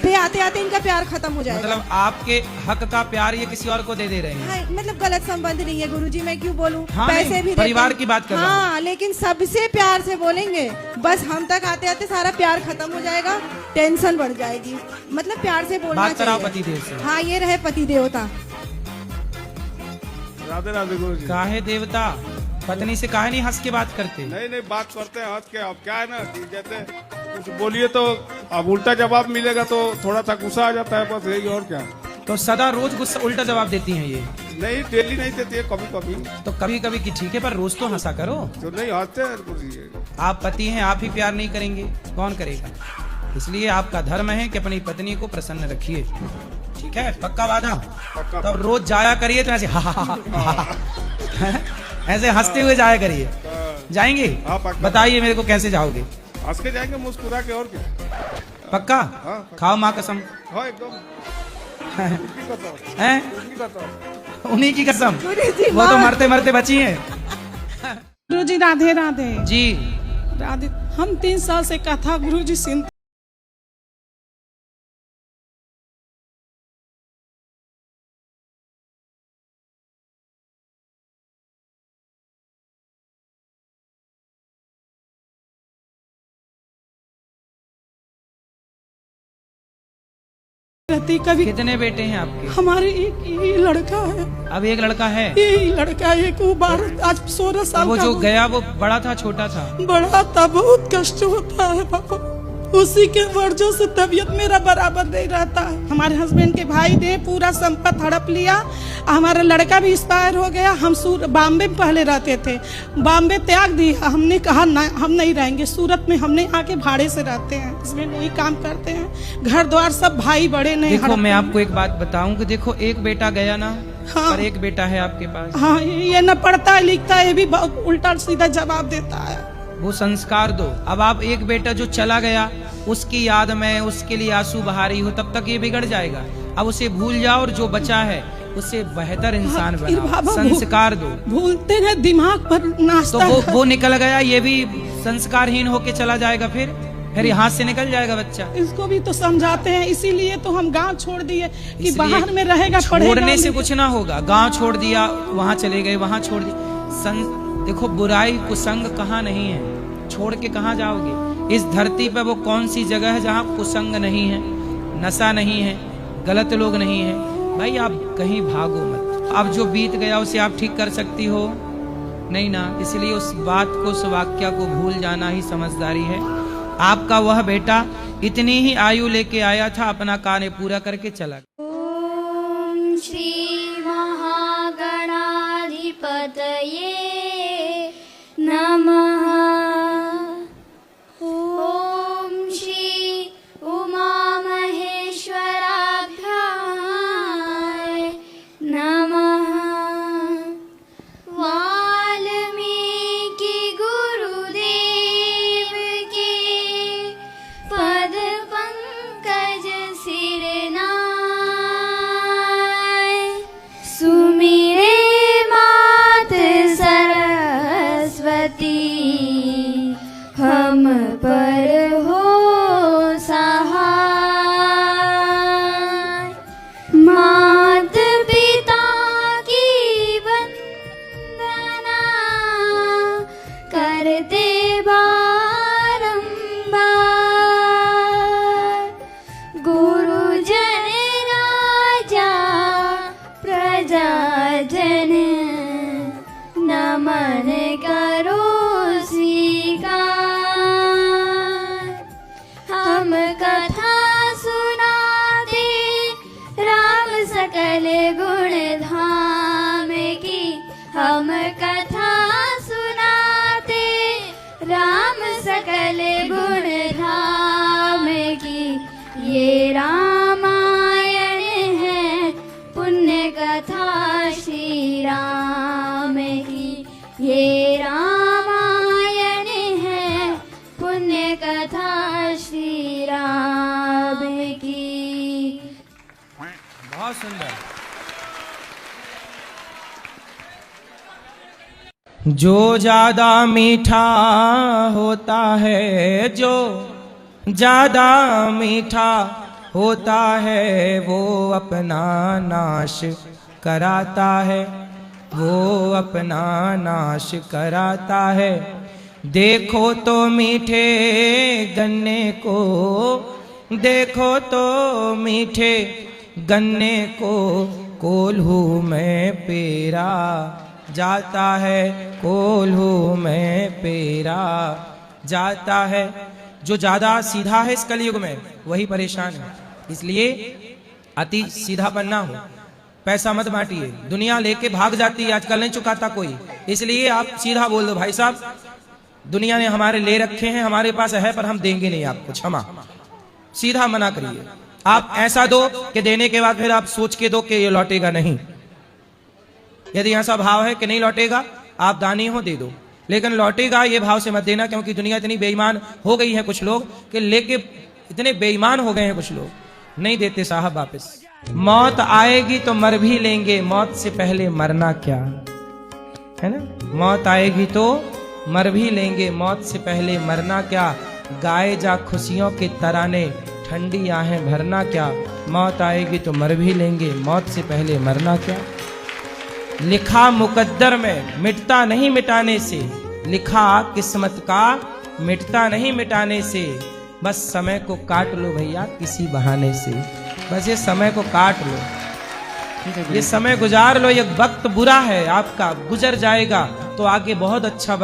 पे आते आते इनका प्यार खत्म हो जाएगा। मतलब आपके हक का प्यार ये किसी और को दे रहे हैं? हाँ, मतलब गलत संबंध नहीं है गुरुजी, मैं क्यों बोलूं? हाँ, पैसे भी परिवार की बात कर रहा हूं। हाँ, लेकिन सबसे प्यार से बोलेंगे, बस हम तक आते आते सारा प्यार खत्म हो जाएगा, टेंशन बढ़ जाएगी। मतलब प्यार से बोलना बात कराओ चाहिए। पति देव से। हाँ, ये रहे पति देवता। राधे राधे गुरुजी। काहे देवता? पत्नी से काहे नहीं हंस के बात करते? नहीं, बात करते हैं हंस के। अब क्या है ना, जैसे कुछ बोलिए तो अब उल्टा जवाब मिलेगा तो थोड़ा सा गुस्सा आ जाता है, बस यही, और क्या। तो सदा रोज गुस्सा उल्टा जवाब देती हैं ये? नहीं, डेली नहीं देती है, कभी कभी। तो कभी कभी की ठीक है, पर रोज तो हंसा करो। तो नहीं हंसते हैं गुरुजी। आप पति हैं, आप ही प्यार नहीं करेंगे, कौन करेगा? इसलिए आपका धर्म है कि अपनी पत्नी को प्रसन्न रखिए, ठीक है? पक्का वादा? तो रोज जाया करिए तो ऐसे ऐसे हंसते हुए जाया करिए। जाएंगे? बताइए मेरे को कैसे जाओगे? हंस के जाएंगे, मुस्कुरा के, और क्या। पक्का? खाओ माँ कसम। हाँ, एकदम। उन्हीं की कसम। वो तो मरते मरते बची हैं। गुरुजी राधे राधे जी। राधे। हम 3 साल से कथा गुरुजी सुनते। कभी कितने बेटे हैं आपके? हमारे एक ही लड़का है। अब एक लड़का है? यही लड़का, एक वो 12 आज 16 साल वो का। जो गया वो बड़ा था छोटा था? बड़ा था, बहुत कष्ट होता है बाबा, उसी के वजह से तबीयत मेरा बराबर नहीं रहता है। हमारे हस्बैंड के भाई ने पूरा संपत्ति हड़प लिया, हमारा लड़का भी एक्सपायर हो गया। हम बॉम्बे में पहले रहते थे, बॉम्बे त्याग दिया, हमने कहा हम नहीं रहेंगे, सूरत में हमने आके भाड़े से रहते हैं, हस्बैंड वही काम करते हैं, घर द्वार सब भाई बड़े नहीं। देखो मैं आपको एक बात बताऊं कि देखो एक बेटा गया ना, हाँ, और एक बेटा है आपके पास। हाँ, ये न पढ़ता है लिखता है, ये भी उल्टा सीधा जवाब देता है। वो संस्कार दो। अब आप एक बेटा जो चला गया उसकी याद में उसके लिए आंसू बहा रही हो, तब तक ये बिगड़ जाएगा। अब उसे भूल जाओ और जो बचा है उससे बेहतर इंसान बनाओ, संस्कार दो। भूलते हैं, दिमाग पर नाचता तो वो निकल गया, ये भी संस्कारहीन होके चला जाएगा, फिर ये हाथ से निकल जाएगा बच्चा। इसको भी तो समझाते हैं, इसीलिए तो हम गांव छोड़ दिए कि बाहर में रहेगा, पढ़ेगा। छोड़ने से कुछ ना होगा। गांव छोड़ दिया, वहां चले गए, वहां छोड़ दिया। देखो बुराई कुसंग कहाँ नहीं है, छोड़ के कहाँ जाओगे? इस धरती पर वो कौन सी जगह है जहाँ कुसंग नहीं है, नशा नहीं है, गलत लोग नहीं है? भाई आप कहीं भागो मत। अब जो बीत गया उसे आप ठीक कर सकती हो नहीं ना, इसलिए उस बात को, उस वाक्य को भूल जाना ही समझदारी है। आपका वह बेटा इतनी ही आयु लेके आया था, अपना कार्य पूरा करके चला गया। ओम श्री महागणाधिपतये नमः। ओम श्री उमा महेश्वराभ्याय नमः। वाल्मीकि गुरुदेव के पद पंकज सिरनाय। सुमिरे मात सरस्वती हम पर हो सहाय। मात पिता की वंदना करते बारंबार। गुरुजन राजा प्रजाजन नमन करो स्वीकार। हम कथा सुनाते राम सकल गुण धाम की। हम कथा सुनाते राम सकल गुण धाम की। ये रामायण है पुण्य ये रामायण है पुण्य कथा श्री राम की। बहुत सुंदर। जो ज्यादा मीठा होता है, जो ज्यादा मीठा होता है, वो अपना नाश कराता है, वो अपना नाश कराता है। देखो तो मीठे गन्ने को, देखो तो मीठे गन्ने को, कोल्हू में पेरा जाता है, कोल्हू में पेरा जाता है। जो ज्यादा सीधा है इस कलयुग में वही परेशान है। इसलिए अति सीधा बनना हो, पैसा मत बांटिए। दुनिया लेके भाग जाती है, आजकल नहीं चुकाता कोई। इसलिए आप सीधा बोल दो, भाई साहब दुनिया ने हमारे ले रखे हैं, हमारे पास है पर हम देंगे नहीं आपको, क्षमा। सीधा मना करिए। आप ऐसा दो कि देने के बाद फिर आप सोच के दो कि ये लौटेगा नहीं। यदि ऐसा भाव है कि नहीं लौटेगा, आप दानी हो दे दो, लेकिन लौटेगा ये भाव से मत देना, क्योंकि दुनिया इतनी बेईमान हो गई है कुछ लोग कि लेके इतने बेईमान हो गए हैं कुछ लोग, नहीं देते साहब वापस। मौत आएगी तो मर भी लेंगे, मौत से पहले मरना क्या, है ना। मौत आएगी तो मर भी लेंगे, मौत से पहले मरना क्या। गाए जा खुशियों के तराने, ठंडी आहें भरना क्या। मौत आएगी तो मर भी लेंगे, मौत से पहले मरना क्या। लिखा मुकद्दर में मिटता नहीं मिटाने से, लिखा किस्मत का मिटता नहीं मिटाने से। बस समय को काट लो भैया किसी बहाने से, बस ये समय को काट लो, ये समय गुजार लो। ये वक्त बुरा है आपका, गुजर जाएगा तो आगे बहुत अच्छा